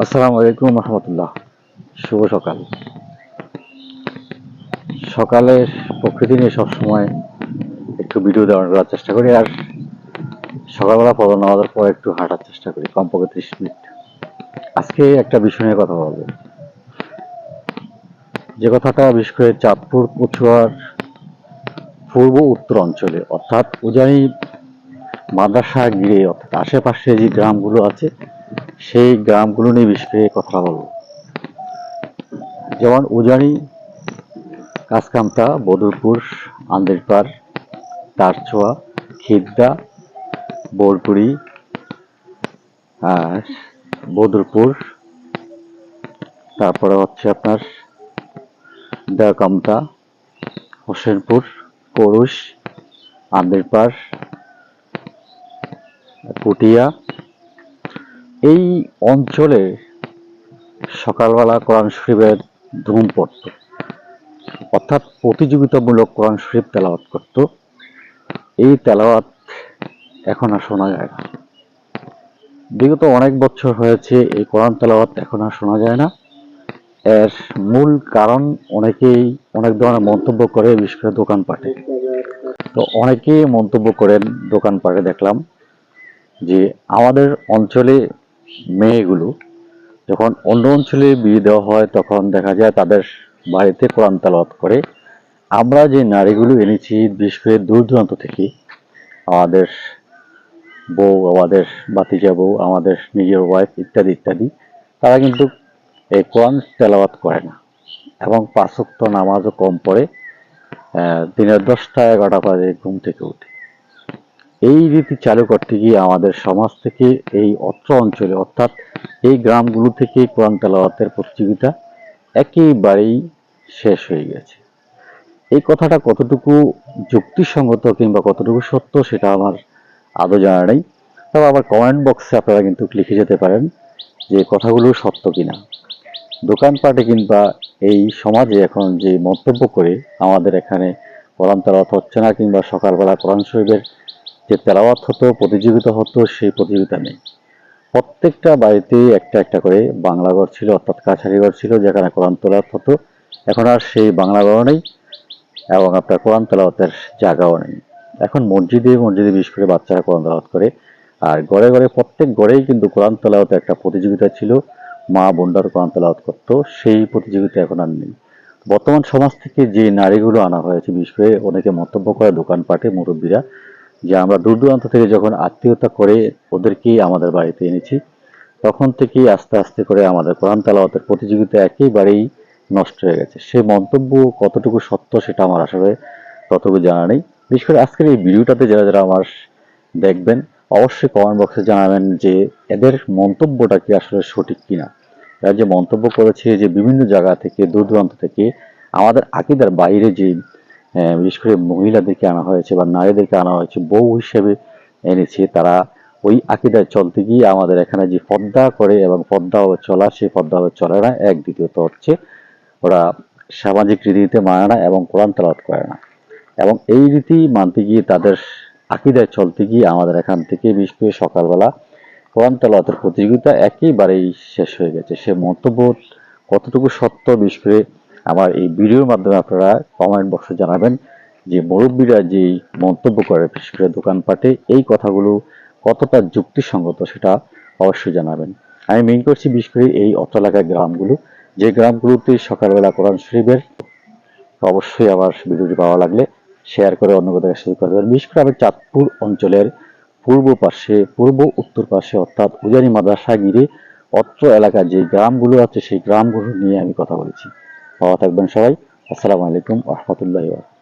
আসসালামু আলাইকুম রহমতুল্লাহ। শুভ সকাল। সকালের প্রকৃতি নিয়ে সবসময় একটু ভিডিও দেওয়ার চেষ্টা করি, আর সকালবেলা ফজর নামাজের পর একটু হাঁটার চেষ্টা করি, কমপক্ষে 30 মিনিট। আজকে একটা বিষয় নিয়ে কথা বলবো, যে কথাটা বিশেষ করে চাঁদপুর কচুয়ার পূর্ব উত্তর অঞ্চলে, অর্থাৎ উজানি মাদ্রাসা ঘিরে অর্থাৎ আশেপাশে যে গ্রামগুলো আছে সেই গ্রামগুলো নিয়ে বিশেষ করে কথা বলবো। যেমন উজানি, কাঁচকামটা, বদরপুর, আন্দেরপাড়, তারছোয়া, খিদ্দা, বোলপুরি, আর বদরপুর, তারপরে হচ্ছে আপনার দেওকামটা, হোসেনপুর, করুশ, আন্দেরপাড়, পুটিয়া, এই অঞ্চলে সকালবেলা কোরআন শরীফের ধুম পড়ত, অর্থাৎ প্রতিযোগিতামূলক কোরআন শরীফ তেলাওয়াত করত। এই তেলাওয়াত এখন আর শোনা যায় না। বিগত অনেক বছর হয়েছে এই কোরআন তেলাওয়াত এখন আর শোনা যায় না। এর মূল কারণ অনেকেই অনেক ধরনের মন্তব্য করে, বিশেষ করে দোকানপাটে। তো অনেকেই মন্তব্য করেন দোকানপাটে, দেখলাম যে আমাদের অঞ্চলে মেয়েগুলো যখন অন্য অঞ্চলে বিয়ে দেওয়া হয় তখন দেখা যায় তাদের বাড়িতে কোরআন তেলাওয়াত করে। আমরা যে নারীগুলো এনেছি বিশেষ করে দূর দূরান্ত থেকে, আমাদের বউ, আমাদের বাতিজা বউ, আমাদের নিজের ওয়াইফ ইত্যাদি ইত্যাদি, তারা কিন্তু এই কোরআন তেলাওয়াত করে না এবং 5 ওয়াক্ত নামাজও কম পড়ে। দিনের 10টা 11টা বাজে ঘুম থেকে উঠে। এই রীতি চালু করতে গিয়ে আমাদের সমাজ থেকে এই অত্র অঞ্চলে অর্থাৎ এই গ্রামগুলো থেকে কোরআন তেলাওয়াতের প্রতিযোগিতা একেবারেই শেষ হয়ে গেছে। এই কথাটা কতটুকু যুক্তিসঙ্গত কিংবা কতটুকু সত্য সেটা আমার আদৌ জানা নেই। তবে আবার কমেন্ট বক্সে আপনারা কিন্তু লিখে যেতে পারেন যে কথাগুলো সত্য কিনা। দোকানপাটে কিংবা এই সমাজে এখন যে মন্তব্য করে আমাদের এখানে কোরআন তেলাওয়াত হচ্ছে না, কিংবা সকালবেলা কোরআন শরীফের যে তেলাওয়াত হতো, প্রতিযোগিতা হতো, সেই প্রতিযোগিতা নেই। প্রত্যেকটা বাড়িতে একটা একটা করে বাংলা ঘর ছিল, অর্থাৎ কাছারি ঘর ছিল, যেখানে কোরআন তেলাওয়াত হতো। এখন আর সেই বাংলা ঘর নেই এবং আপনার কোরআন তেলাওয়াতের জায়গাও নেই। এখন মসজিদে মসজিদে বিশেষ করে বাচ্চারা কোরআন তেলাওয়াত করে, আর ঘরে ঘরে প্রত্যেক ঘরেই কিন্তু কোরআন তেলাওয়াতের একটা প্রতিযোগিতা ছিল। মা বোনরা কোরআন তেলাওয়াত করতো, সেই প্রতিযোগিতা এখন আর নেই। বর্তমান সমাজ থেকে যে নারীগুলো আনা হয়েছে, বিশেষ করে অনেকে মন্তব্য করে দোকানপাটে মুরব্বীরা, যে আমরা দূর দূরান্ত থেকে যখন আত্মীয়তা করে ওদেরকেই আমাদের বাড়িতে এনেছি, তখন থেকেই আস্তে আস্তে করে আমাদের কোরআন তেলাওয়াতের প্রতিযোগিতা একেবারেই নষ্ট হয়ে গেছে। সে মন্তব্য কতটুকু সত্য সেটা আমার আসলে ততটুকু জানা নেই। বিশেষ করে আজকের এই ভিডিওটাতে যারা যারা আমার দেখবেন, অবশ্যই কমেন্ট বক্সে জানাবেন যে এদের মন্তব্যটা কি আসলে সঠিক কিনা। এরা যে মন্তব্য করেছে যে বিভিন্ন জায়গা থেকে দূর দূরান্ত থেকে আমাদের আকীদার বাইরে যে বিশেষ করে মহিলাদেরকে আনা হয়েছে বা নারীদেরকে আনা হয়েছে, বউ হিসেবে এনেছে, তারা ওই আকীদায় চলতে গিয়ে আমাদের এখানে যে পর্দা করে এবং পর্দাভাবে চলা, সেই পর্দাভাবে চলে না। এক, দ্বিতীয়ত হচ্ছে ওরা সামাজিক রীতিতে মানে না এবং কোরআন তেলাওয়াত করে না। এবং এই রীতি মানতে গিয়ে তাদের আকীদায় চলতে গিয়ে আমাদের এখান থেকে বিশেষ করে সকালবেলা কোরআন তেলাওয়াতের প্রতিযোগিতা একেবারেই শেষ হয়ে গেছে। সে মন্তব্য কতটুকু সত্য, বিশেষ করে আমার এই ভিডিওর মাধ্যমে আপনারা কমেন্ট বক্সে জানাবেন যে মুরব্বীরা যে মন্তব্য করে বিশেষ করে দোকানপাটে, এই কথাগুলো কতটা যুক্তিসঙ্গত সেটা অবশ্যই জানাবেন। আমি মেইন করছি বিশেষ করে এই অত্র এলাকার গ্রামগুলো, যে গ্রামগুলোতে সকালবেলা কোরআন শরীফের, অবশ্যই আমার ভিডিওটি ভালো লাগলে শেয়ার করে অন্য কোথাও শেয়ার করবেন। বিশেষ করে আমি চাঁদপুর অঞ্চলের পূর্ব পাশে, পূর্ব উত্তর পাশে অর্থাৎ উজানি মাদ্রাসা ঘিরে অত্র এলাকার যে গ্রামগুলো আছে সেই গ্রামগুলো নিয়ে আমি কথা বলেছি। ভালো থাকবেন সবাই। আসসালামু আলাইকুম ওয়া রাহমাতুল্লাহি ওয়া বারাকাতুহু।